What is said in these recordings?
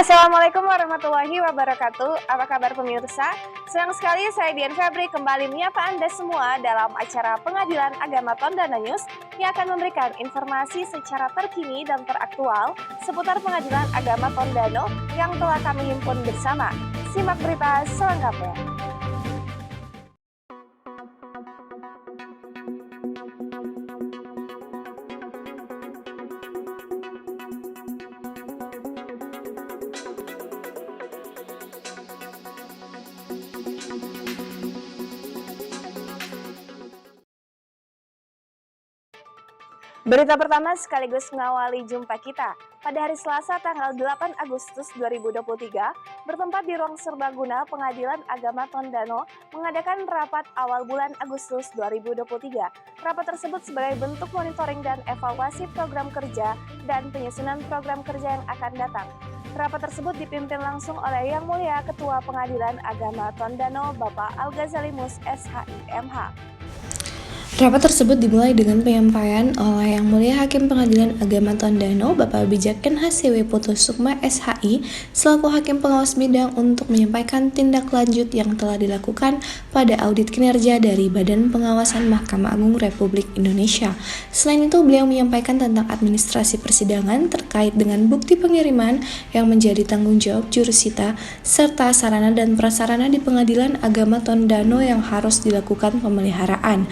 Assalamualaikum warahmatullahi wabarakatuh. Apa kabar pemirsa? Senang sekali saya Dian Febri kembali menyapa Anda semua dalam acara Pengadilan Agama Tondano News yang akan memberikan informasi secara terkini dan teraktual seputar Pengadilan Agama Tondano yang telah kami himpun bersama. Simak berita selengkapnya. Berita pertama sekaligus mengawali jumpa kita. Pada hari Selasa tanggal 8 Agustus 2023, bertempat di Ruang Serbaguna Pengadilan Agama Tondano mengadakan rapat awal bulan Agustus 2023. Rapat tersebut sebagai bentuk monitoring dan evaluasi program kerja dan penyusunan program kerja yang akan datang. Rapat tersebut dipimpin langsung oleh Yang Mulia Ketua Pengadilan Agama Tondano, Bapak Al-Ghazali Mus, SHI-MH. Rapat tersebut dimulai dengan penyampaian oleh Yang Mulia Hakim Pengadilan Agama Tondano, Bapak Bijaken HCW Putu Sukma SHI, selaku Hakim Pengawas Bidang untuk menyampaikan tindak lanjut yang telah dilakukan pada audit kinerja dari Badan Pengawasan Mahkamah Agung Republik Indonesia. Selain itu, beliau menyampaikan tentang administrasi persidangan terkait dengan bukti pengiriman yang menjadi tanggung jawab jurusita, serta sarana dan prasarana di Pengadilan Agama Tondano yang harus dilakukan pemeliharaan.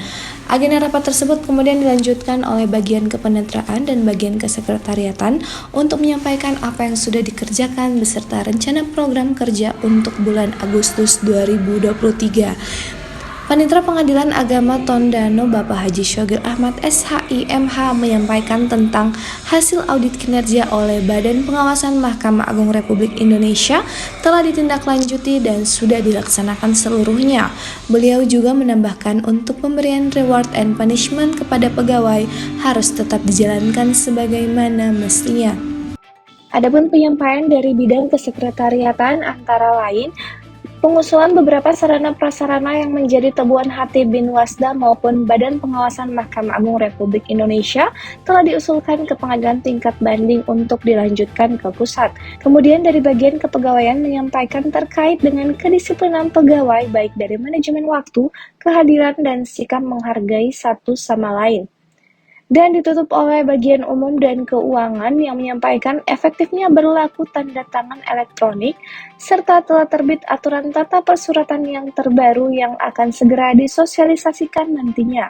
Agenda rapat tersebut kemudian dilanjutkan oleh bagian kepenetraan dan bagian kesekretariatan untuk menyampaikan apa yang sudah dikerjakan beserta rencana program kerja untuk bulan Agustus 2023. Panitera Pengadilan Agama Tondano Bapak Haji Syogil Ahmad SHI-MH menyampaikan tentang hasil audit kinerja oleh Badan Pengawasan Mahkamah Agung Republik Indonesia telah ditindaklanjuti dan sudah dilaksanakan seluruhnya. Beliau juga menambahkan untuk pemberian reward and punishment kepada pegawai harus tetap dijalankan sebagaimana mestinya. Adapun penyampaian dari bidang kesekretariatan antara lain pengusulan beberapa sarana prasarana yang menjadi temuan hati Binwasda maupun Badan Pengawasan Mahkamah Agung Republik Indonesia telah diusulkan ke pengadilan tingkat banding untuk dilanjutkan ke pusat. Kemudian dari bagian kepegawaian menyampaikan terkait dengan kedisiplinan pegawai baik dari manajemen waktu, kehadiran, dan sikap menghargai satu sama lain. Dan ditutup oleh bagian umum dan keuangan yang menyampaikan efektifnya berlaku tanda tangan elektronik serta telah terbit aturan tata persuratan yang terbaru yang akan segera disosialisasikan nantinya.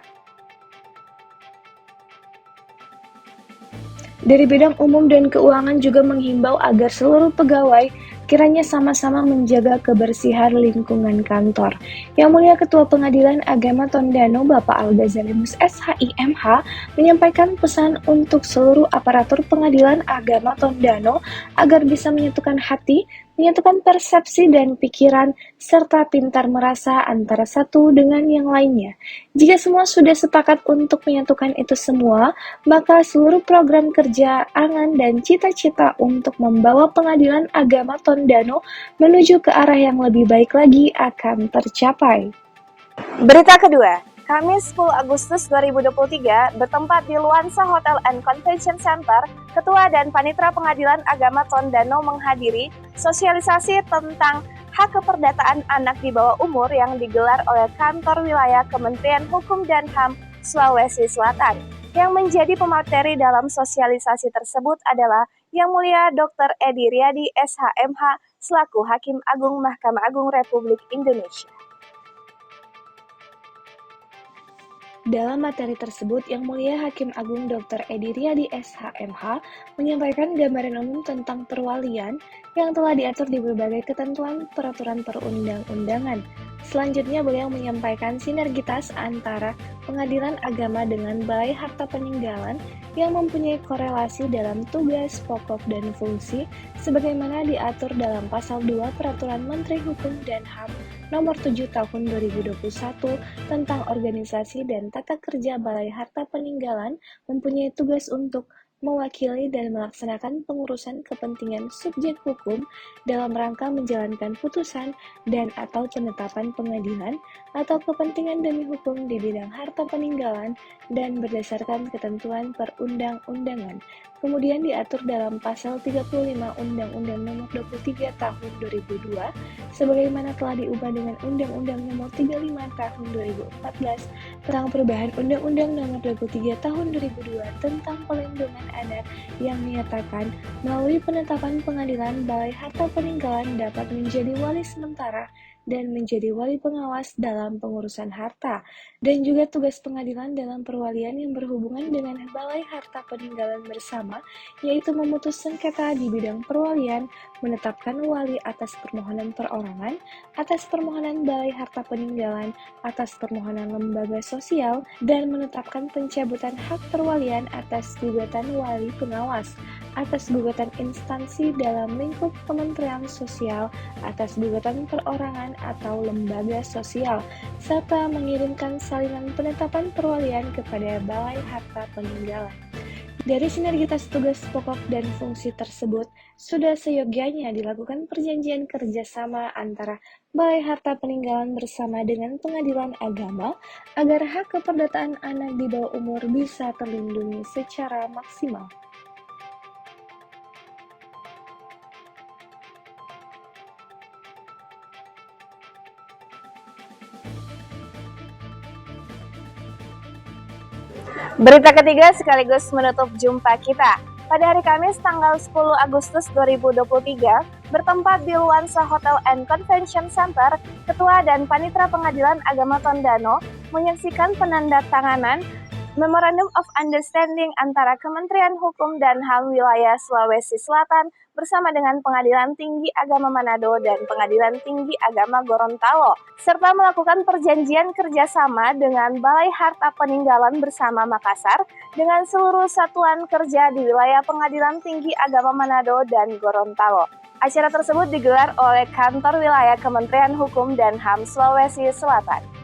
Dari bidang umum dan keuangan juga menghimbau agar seluruh pegawai kiranya sama-sama menjaga kebersihan lingkungan kantor. Yang Mulia Ketua Pengadilan Agama Tondano Bapak Al-Ghazali Mus SHI-MH menyampaikan pesan untuk seluruh aparatur Pengadilan Agama Tondano agar bisa menyatukan hati, menyatukan persepsi dan pikiran, serta pintar merasa antara satu dengan yang lainnya. Jika semua sudah sepakat untuk menyatukan itu semua, maka seluruh program kerja, angan, dan cita-cita untuk membawa Pengadilan Agama Tondano menuju ke arah yang lebih baik lagi akan tercapai. Berita kedua, Kamis 10 Agustus 2023 bertempat di Luansa Hotel and Convention Center, Ketua dan Panitera Pengadilan Agama Tondano menghadiri sosialisasi tentang hak keperdataan anak di bawah umur yang digelar oleh Kantor Wilayah Kementerian Hukum dan HAM Sulawesi Selatan. Yang menjadi pemateri dalam sosialisasi tersebut adalah Yang Mulia Dr. Edi Riyadi SHMH selaku Hakim Agung Mahkamah Agung Republik Indonesia. Dalam materi tersebut, Yang Mulia Hakim Agung Dr. Edi Riyadi SHMH menyampaikan gambaran umum tentang perwalian yang telah diatur di berbagai ketentuan peraturan perundang-undangan. Selanjutnya, beliau menyampaikan sinergitas antara pengadilan agama dengan Balai Harta Peninggalan yang mempunyai korelasi dalam tugas, pokok, dan fungsi sebagaimana diatur dalam Pasal 2 Peraturan Menteri Hukum dan HAM Nomor 7 Tahun 2021 tentang organisasi dan tata kerja Balai Harta Peninggalan mempunyai tugas untuk mewakili dan melaksanakan pengurusan kepentingan subjek hukum dalam rangka menjalankan putusan dan/atau penetapan pengadilan atau kepentingan demi hukum di bidang harta peninggalan dan berdasarkan ketentuan perundang-undangan. Kemudian diatur dalam Pasal 35 Undang-Undang Nomor 23 Tahun 2002 sebagaimana telah diubah dengan Undang-Undang Nomor 35 Tahun 2014 tentang perubahan Undang-Undang Nomor 23 Tahun 2002 tentang Pelindungan Anak yang menyatakan melalui penetapan pengadilan Balai Harta Peninggalan dapat menjadi wali sementara dan menjadi wali pengawas dalam pengurusan harta, dan juga tugas pengadilan dalam perwalian yang berhubungan dengan Balai Harta Peninggalan bersama, yaitu memutus sengketa di bidang perwalian, menetapkan wali atas permohonan perorangan, atas permohonan Balai Harta Peninggalan, atas permohonan lembaga sosial, dan menetapkan pencabutan hak perwalian atas gugatan wali pengawas, atas gugatan instansi dalam lingkup Kementerian Sosial, atas gugatan perorangan atau lembaga sosial, serta mengirimkan salinan penetapan perwalian kepada Balai Harta Peninggalan. Dari sinergitas tugas pokok dan fungsi tersebut, sudah seyogyanya dilakukan perjanjian kerjasama antara Balai Harta Peninggalan bersama dengan Pengadilan Agama agar hak keperdataan anak di bawah umur bisa terlindungi secara maksimal. Berita ketiga sekaligus menutup jumpa kita. Pada hari Kamis tanggal 10 Agustus 2023, bertempat di Luansa Hotel and Convention Center, Ketua dan Panitera Pengadilan Agama Tondano menyaksikan penandatanganan Memorandum of Understanding antara Kementerian Hukum dan HAM Wilayah Sulawesi Selatan bersama dengan Pengadilan Tinggi Agama Manado dan Pengadilan Tinggi Agama Gorontalo, serta melakukan perjanjian kerjasama dengan Balai Harta Peninggalan bersama Makassar dengan seluruh satuan kerja di wilayah Pengadilan Tinggi Agama Manado dan Gorontalo. Acara tersebut digelar oleh Kantor Wilayah Kementerian Hukum dan HAM Sulawesi Selatan.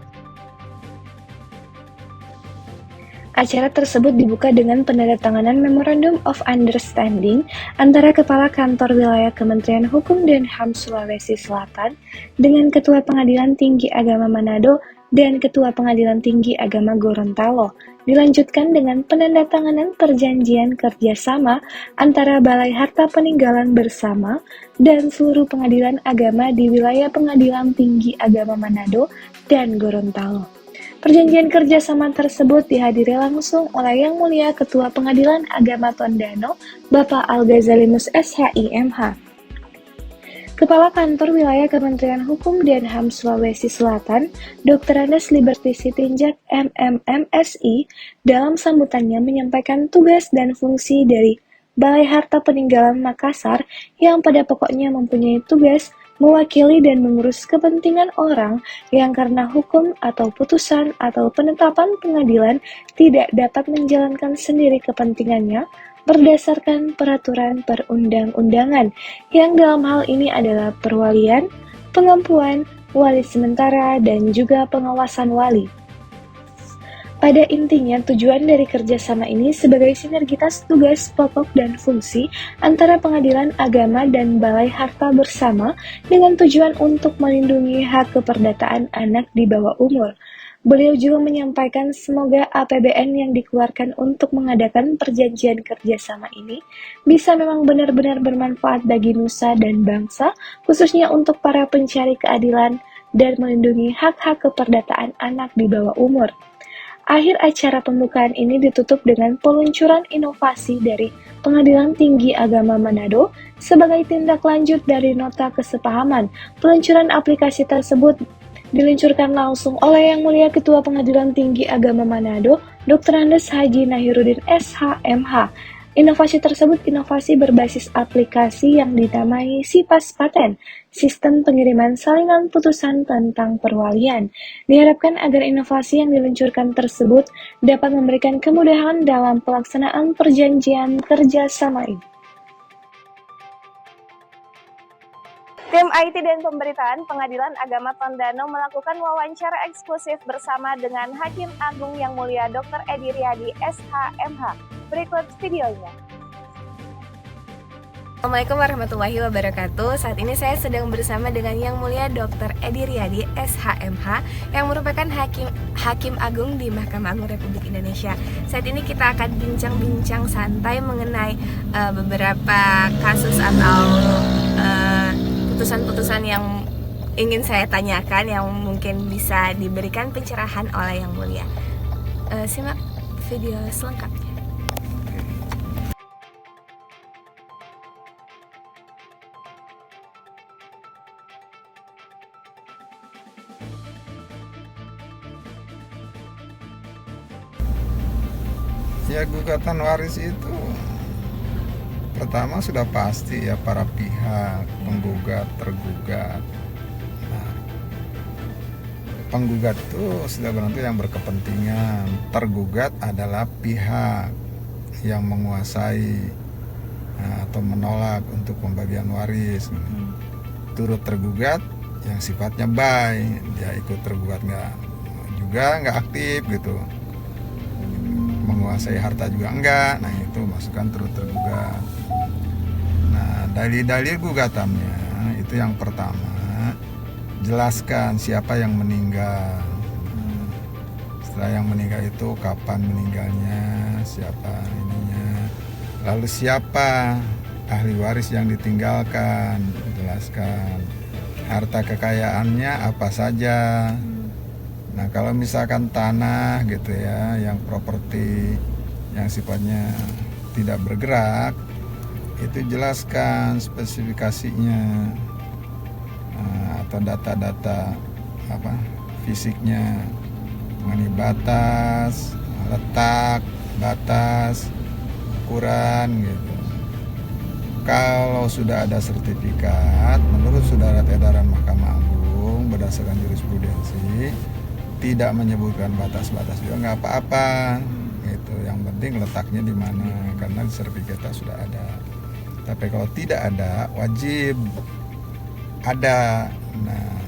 Acara tersebut dibuka dengan penandatanganan Memorandum of Understanding antara Kepala Kantor Wilayah Kementerian Hukum dan HAM Sulawesi Selatan dengan Ketua Pengadilan Tinggi Agama Manado dan Ketua Pengadilan Tinggi Agama Gorontalo. Dilanjutkan dengan penandatanganan perjanjian kerjasama antara Balai Harta Peninggalan bersama dan seluruh pengadilan agama di wilayah Pengadilan Tinggi Agama Manado dan Gorontalo. Perjanjian kerjasama tersebut dihadiri langsung oleh Yang Mulia Ketua Pengadilan Agama Tondano, Bapak Al-Ghazalimus SHI MH. Kepala Kantor Wilayah Kementerian Hukum dan HAM Sulawesi Selatan, Dr. Andes Liberty Sitinjak MMMSI, dalam sambutannya menyampaikan tugas dan fungsi dari Balai Harta Peninggalan Makassar yang pada pokoknya mempunyai tugas mewakili dan mengurus kepentingan orang yang karena hukum atau putusan atau penetapan pengadilan tidak dapat menjalankan sendiri kepentingannya berdasarkan peraturan perundang-undangan, yang dalam hal ini adalah perwalian, pengampuan, wali sementara, dan juga pengawasan wali. Pada intinya, tujuan dari kerjasama ini sebagai sinergitas tugas pokok dan fungsi antara Pengadilan Agama dan Balai Harta bersama dengan tujuan untuk melindungi hak keperdataan anak di bawah umur. Beliau juga menyampaikan semoga APBN yang dikeluarkan untuk mengadakan perjanjian kerjasama ini bisa memang benar-benar bermanfaat bagi nusa dan bangsa, khususnya untuk para pencari keadilan dan melindungi hak-hak keperdataan anak di bawah umur. Akhir acara pembukaan ini ditutup dengan peluncuran inovasi dari Pengadilan Tinggi Agama Manado sebagai tindak lanjut dari nota kesepahaman. Peluncuran aplikasi tersebut diluncurkan langsung oleh Yang Mulia Ketua Pengadilan Tinggi Agama Manado, Dr. Andes Haji Nahiruddin SHMH. Inovasi tersebut inovasi berbasis aplikasi yang dinamai SIPAS Paten, Sistem Pengiriman Salinan Putusan tentang Perwalian. Diharapkan agar inovasi yang diluncurkan tersebut dapat memberikan kemudahan dalam pelaksanaan perjanjian kerjasama ini. Tim IT dan Pemberitaan Pengadilan Agama Tondano melakukan wawancara eksklusif bersama dengan Hakim Agung Yang Mulia Dr. Edi Riyadi SHMH. Berikut videonya. Assalamualaikum warahmatullahi wabarakatuh. Saat ini saya sedang bersama dengan Yang Mulia Dr. Edi Riyadi, SHMH, yang merupakan Hakim Agung di Mahkamah Agung Republik Indonesia. Saat ini kita akan bincang-bincang santai mengenai beberapa kasus atau putusan-putusan yang ingin saya tanyakan yang mungkin bisa diberikan pencerahan oleh Yang Mulia. Simak video selengkapnya. Ya, gugatan waris itu pertama sudah pasti ya para pihak penggugat, tergugat. Nah, penggugat itu sudah tentu yang berkepentingan, tergugat adalah pihak yang menguasai atau menolak untuk pembagian waris. Turut tergugat yang sifatnya baik, dia ikut tergugat nggak aktif gitu, menguasai harta juga enggak. Nah, itu masukkan turut tergugat. Nah, dalil-dalil gugatannya itu yang pertama, jelaskan siapa yang meninggal. Setelah yang meninggal itu kapan meninggalnya, siapa ininya, lalu siapa ahli waris yang ditinggalkan, jelaskan harta kekayaannya apa saja. Nah, kalau misalkan tanah gitu ya, yang properti yang sifatnya tidak bergerak, itu jelaskan spesifikasinya, atau data-data fisiknya, mengenai batas, letak, batas, ukuran gitu. Kalau sudah ada sertifikat, menurut Surat Edaran Mahkamah Agung berdasarkan jurisprudensi, tidak menyebutkan batas-batas juga nggak apa-apa gitu. Yang penting letaknya di mana, karena sertifikatnya sudah ada. Tapi kalau tidak ada, wajib ada. Nah,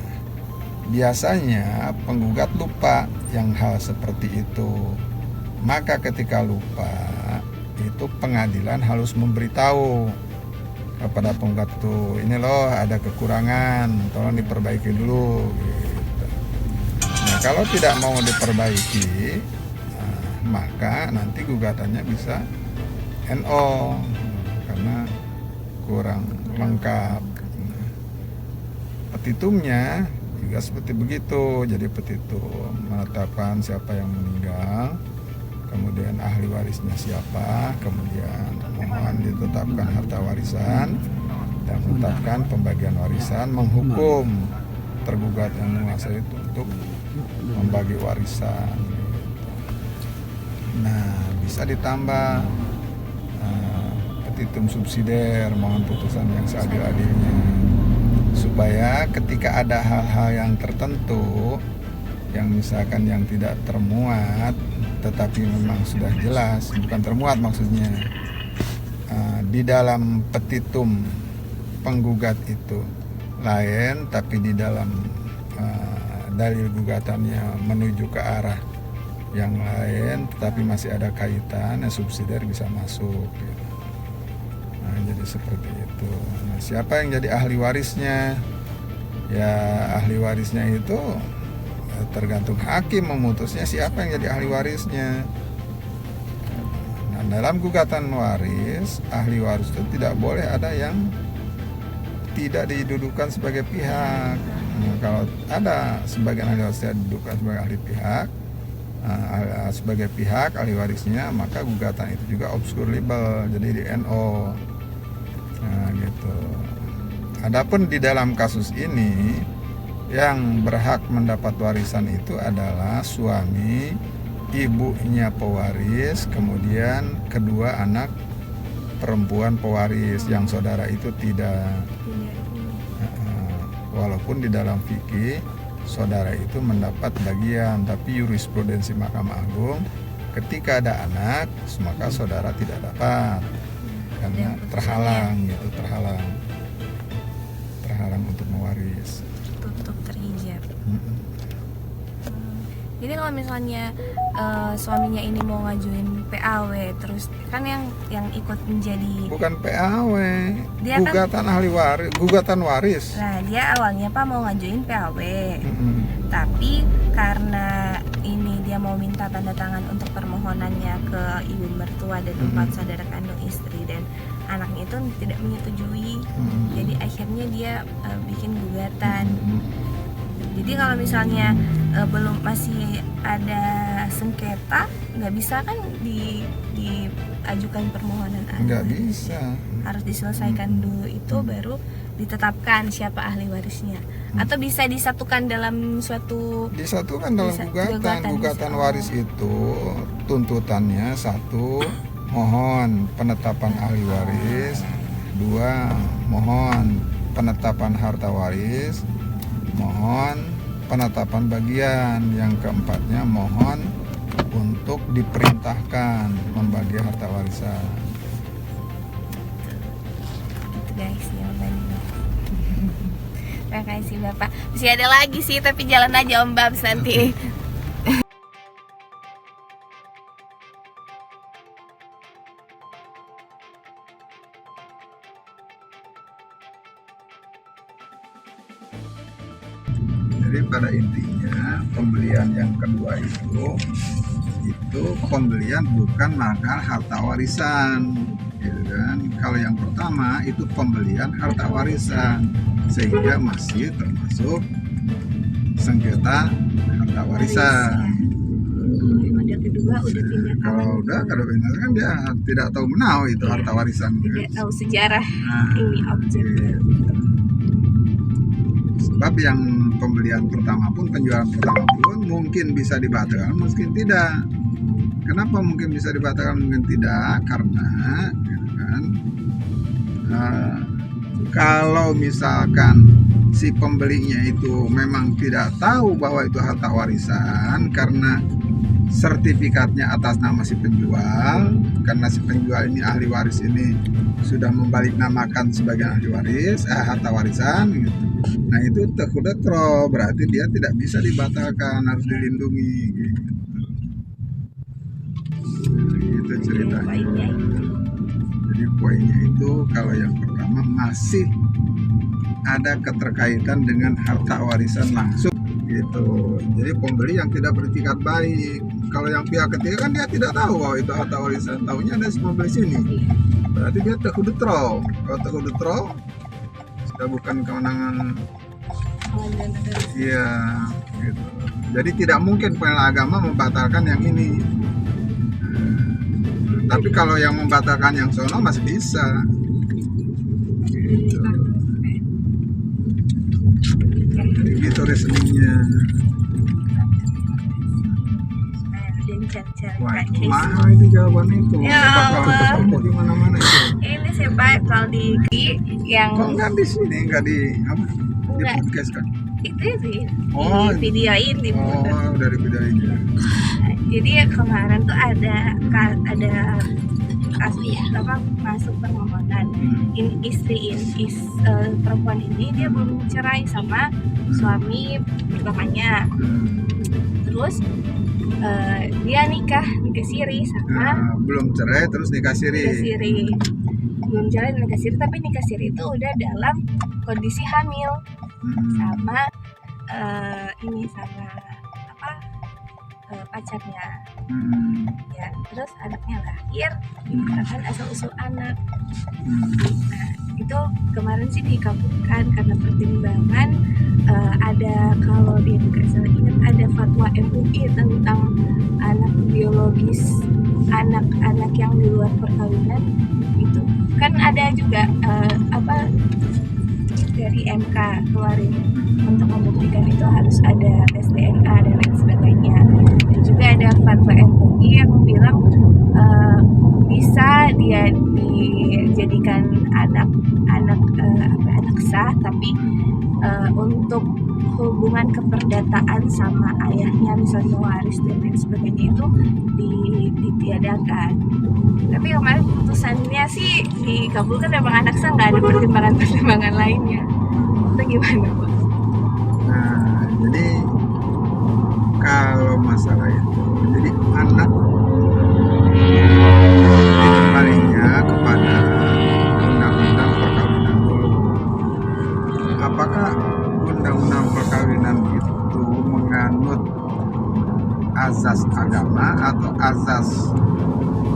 biasanya penggugat lupa yang hal seperti itu. Maka ketika lupa, itu pengadilan harus memberitahu kepada penggugat itu, ini loh ada kekurangan, tolong diperbaiki dulu gitu. Nah, kalau tidak mau diperbaiki, maka nanti gugatannya bisa NO karena kurang lengkap. Petitumnya juga seperti begitu. Jadi petitum menetapkan siapa yang meninggal, kemudian ahli warisnya siapa, kemudian mohon ditetapkan harta warisan dan menetapkan pembagian warisan, menghukum tergugat yang menguasai itu untuk membagi warisan. Nah, bisa ditambah petitum subsidiar, mohon putusan yang seadil-adilnya, supaya ketika ada hal-hal yang tertentu yang misalkan yang tidak termuat tetapi memang sudah jelas, bukan termuat maksudnya, di dalam petitum penggugat itu lain, tapi di dalam dalil gugatannya menuju ke arah yang lain, tetapi masih ada kaitan, subsidiar bisa masuk gitu. Nah, jadi seperti itu. Nah, siapa yang jadi ahli warisnya? Ya, ahli warisnya itu tergantung hakim memutusnya siapa yang jadi ahli warisnya. Nah, dalam gugatan waris, ahli waris itu tidak boleh ada yang tidak didudukan sebagai pihak. Nah, kalau ada sebagian ahli waris tidak didudukan sebagai ahli pihak, sebagai pihak ahli warisnya, maka gugatan itu juga obscurable, jadi di NO. Nah, gitu. Adapun di dalam kasus ini, yang berhak mendapat warisan itu adalah suami, ibunya pewaris, kemudian kedua anak perempuan pewaris, yang saudara itu tidak. Walaupun di dalam fikih saudara itu mendapat bagian, tapi jurisprudensi Mahkamah Agung ketika ada anak maka saudara tidak dapat karena terhalang gitu, terhalang untuk mewaris. Tutup terhijab. Jadi kalau misalnya suaminya ini mau ngajuin PAW, terus kan yang ikut menjadi Bukan PAW, Dia kan- gugatan waris. nah dia awalnya Pak mau ngajuin PAW, Mm-mm. tapi karena ini dia mau minta tanda tangan untuk permohonannya ke ibu mertua dan empat saudara kandung istri, dan anaknya itu tidak menyetujui. Jadi akhirnya dia bikin gugatan. Jadi kalau misalnya belum masih ada sengketa, nggak bisa kan diajukan permohonan anak. Nggak bisa. Harus diselesaikan dulu itu baru ditetapkan siapa ahli warisnya. Atau bisa disatukan dalam suatu Disatukan dalam Bisa- gugatan. gugatan Gugatan bisa. waris itu tuntutannya satu, mohon penetapan ahli waris. Dua, mohon penetapan harta waris. Mohon penetapan bagian. Yang keempatnya mohon untuk diperintahkan membagi harta warisan. gitu guys jawabannya. Terima kasih Bapak. Masih ada lagi sih tapi jalan aja Om Babs nanti. Jadi pada intinya pembelian yang kedua itu pembelian bukan makan harta warisan, gitu kan? Kalau yang pertama itu pembelian harta warisan, sehingga masih termasuk sengketa harta warisan. Yang kedua udah pindah Kalau benar kan dia tidak tahu menau itu harta warisan. tidak tahu sejarah Nah, ini objek. sebab yang pembelian pertama pun, penjualan pertama pun mungkin bisa dibatalkan, mungkin tidak. Kenapa mungkin bisa dibatalkan, mungkin tidak? Karena gitu kan, kalau misalkan si pembelinya itu memang tidak tahu bahwa itu harta warisan karena sertifikatnya atas nama si penjual, karena si penjual ini ahli waris ini sudah membalik namakan sebagai ahli waris, harta warisan gitu. Nah itu tekudetro, berarti dia tidak bisa dibatalkan, harus dilindungi gitu. Itu ceritanya. Jadi poinnya itu kalau yang pertama masih ada keterkaitan dengan harta warisan langsung gitu. Jadi pembeli yang tidak beretikat baik. Kalau yang pihak ketiga kan dia tidak tahu bahwa itu harta warisan, tahunya ada si pembeli sini. Berarti dia tekudetro. Kalau tekudetro sudah bukan kewenangan. Iya, gitu. Jadi tidak mungkin pengadilan agama membatalkan yang ini. Tapi kalau yang membatalkan yang sono masih bisa. Gitu. Jadi gitu reasoningnya. Wah, mahal itu jawaban itu. Ya Bakal Allah. ketemu di mana-mana itu. Ini sih Pak kalau di yang Kok nggak di sini, nggak di apa? Di Enggak. podcast kan? itu sih Oh, di videoin di Oh, dari video ini. Jadi kemarin tuh ada kasus apa masuk permohonan. Perempuan ini dia belum cerai sama suami pertamanya. Terus dia nikah siri sama Nah, belum cerai terus nikah nikah siri. siri. Belum cerai nikah siri, tapi nikah siri itu udah dalam kondisi hamil sama ini sama apa pacarnya. Ya, terus anaknya lahir, dikatakan asal usul anak. Nah, itu kemarin sih dikabulkan karena pertimbangan ada, kalau dia nggak salah ingat, ada fatwa MUI tentang anak biologis, anak-anak yang di luar perkawinan itu kan ada juga apa dari MK keluarin untuk membuktikan itu harus ada tes DNA dan lain sebagainya. Dan juga ada fatwa MUI yang bilang bisa dia dijadikan anak sah, tapi untuk hubungan keperdataan sama ayahnya misalnya waris dan lain sebagainya itu ditiadakan. Tapi kemarin putusannya sih dikabulkan, memang anak sah, nggak ada pertimbangan lainnya. Itu gimana Pak? Nah, jadi kalau masalah itu. Jadi anak dikembalinya kepada undang-undang perkawinan dulu. Apakah undang-undang perkawinan itu menganut azas agama atau azas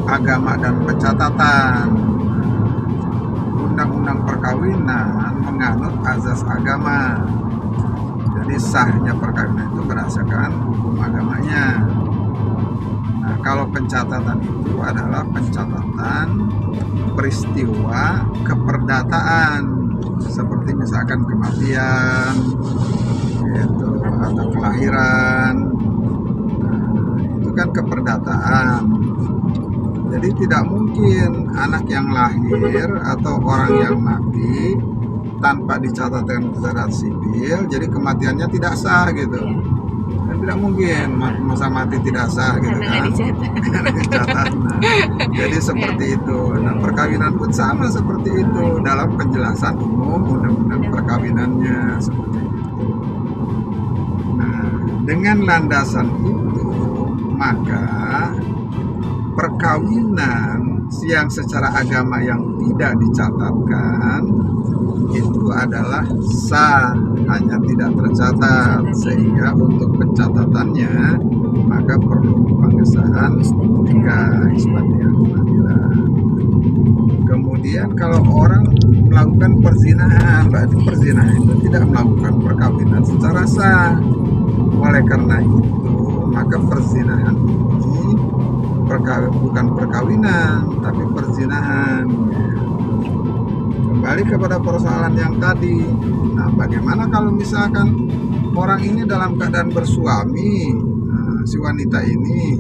agama dan pencatatan? Undang-undang perkawinan menganut azas agama. Jadi sahnya perkawinan itu berdasarkan hukum agamanya. Nah, kalau pencatatan itu adalah pencatatan peristiwa keperdataan, seperti misalkan kematian, gitu, atau kelahiran. Nah, itu kan keperdataan. Jadi tidak mungkin anak yang lahir atau orang yang mati tanpa dicatatkan secara sipil, jadi kematiannya tidak sah gitu. Dan tidak mungkin masa mati tidak sah gitu kan. Karena dicatat. Nah, jadi seperti itu. Nah, perkawinan pun sama seperti itu dalam penjelasan umum undang-undang perkawinannya seperti itu. Nah, dengan landasan itu maka perkawinan yang secara agama yang tidak dicatatkan itu adalah sah, hanya tidak tercatat, sehingga untuk pencatatannya maka perlu pengesahan nikah isbatiah pengadilan. Kemudian kalau orang melakukan perzinahan, berarti perzinahan itu tidak melakukan perkawinan secara sah. Oleh karena itu maka perzinahan ini bukan perkawinan tapi perzinahan. Kembali kepada persoalan yang tadi. Nah, bagaimana kalau misalkan orang ini dalam keadaan bersuami, si wanita ini,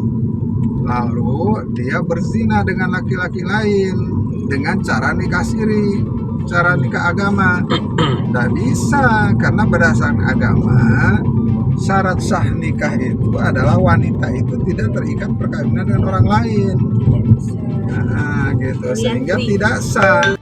lalu dia berzina dengan laki-laki lain dengan cara nikah siri, cara nikah agama? Tidak bisa, karena berdasarkan agama syarat sah nikah itu adalah wanita itu tidak terikat perkawinan dengan orang lain. Nah, gitu, sehingga tidak sah.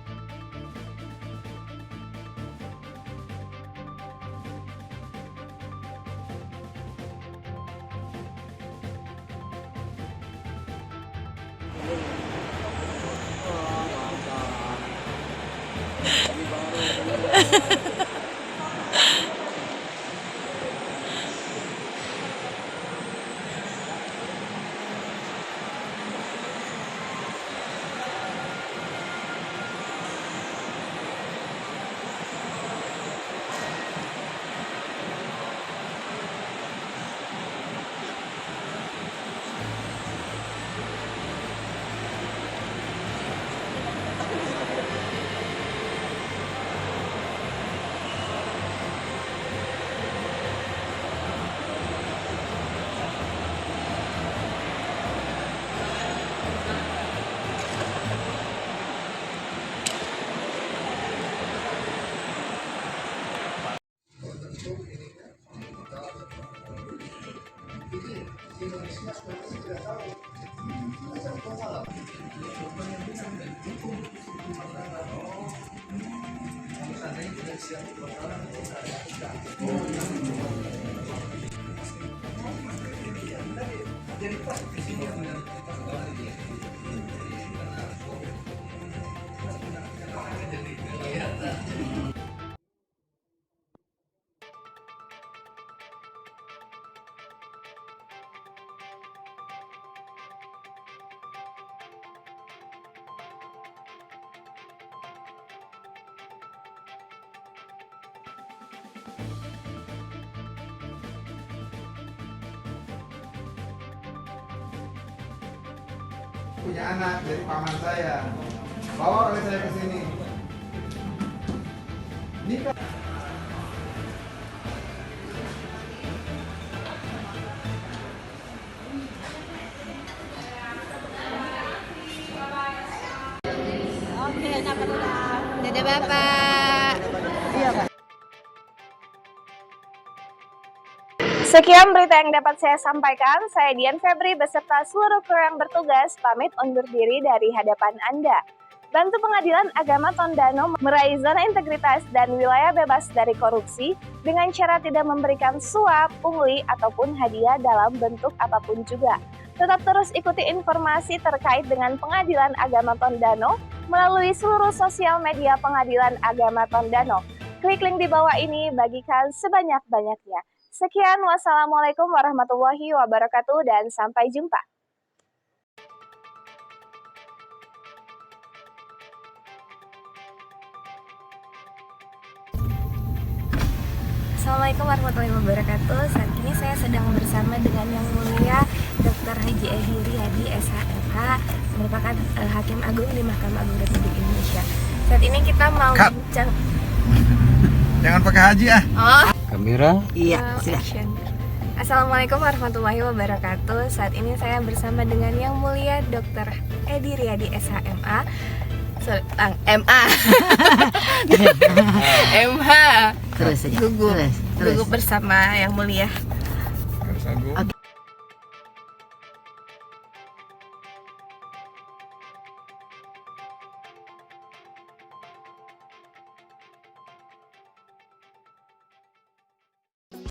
Punya anak dari paman saya, bawa oleh saya ke sini. Nikah. Oke, dadah Bapak. Iya, Pak. Sekian berita yang dapat saya sampaikan. Saya Dian Febri beserta seluruh kru yang bertugas pamit undur diri dari hadapan Anda. bantu Pengadilan Agama Tondano meraih zona integritas dan wilayah bebas dari korupsi dengan cara tidak memberikan suap, pungli, ataupun hadiah dalam bentuk apapun juga. Tetap terus ikuti informasi terkait dengan Pengadilan Agama Tondano melalui seluruh sosial media Pengadilan Agama Tondano. Klik link di bawah ini, bagikan sebanyak-banyaknya. Sekian, wassalamualaikum warahmatullahi wabarakatuh, dan sampai jumpa. Assalamualaikum warahmatullahi wabarakatuh. Saat ini saya sedang bersama dengan Yang Mulia Dr. Haji Edi Riyadi SHMH, merupakan Hakim Agung di Mahkamah Agung Republik Indonesia. Saat ini kita mau Cut. bincang. Jangan pakai haji ah. Oh, Kamera. Iya, sudah. action. Assalamualaikum warahmatullahi wabarakatuh. Saat ini saya bersama dengan Yang Mulia Dr. Edi Riyadi SHMA. MA. MH. Terus saja. Gugup. Terus. Gugup bersama Yang Mulia. Harus aku. Oke.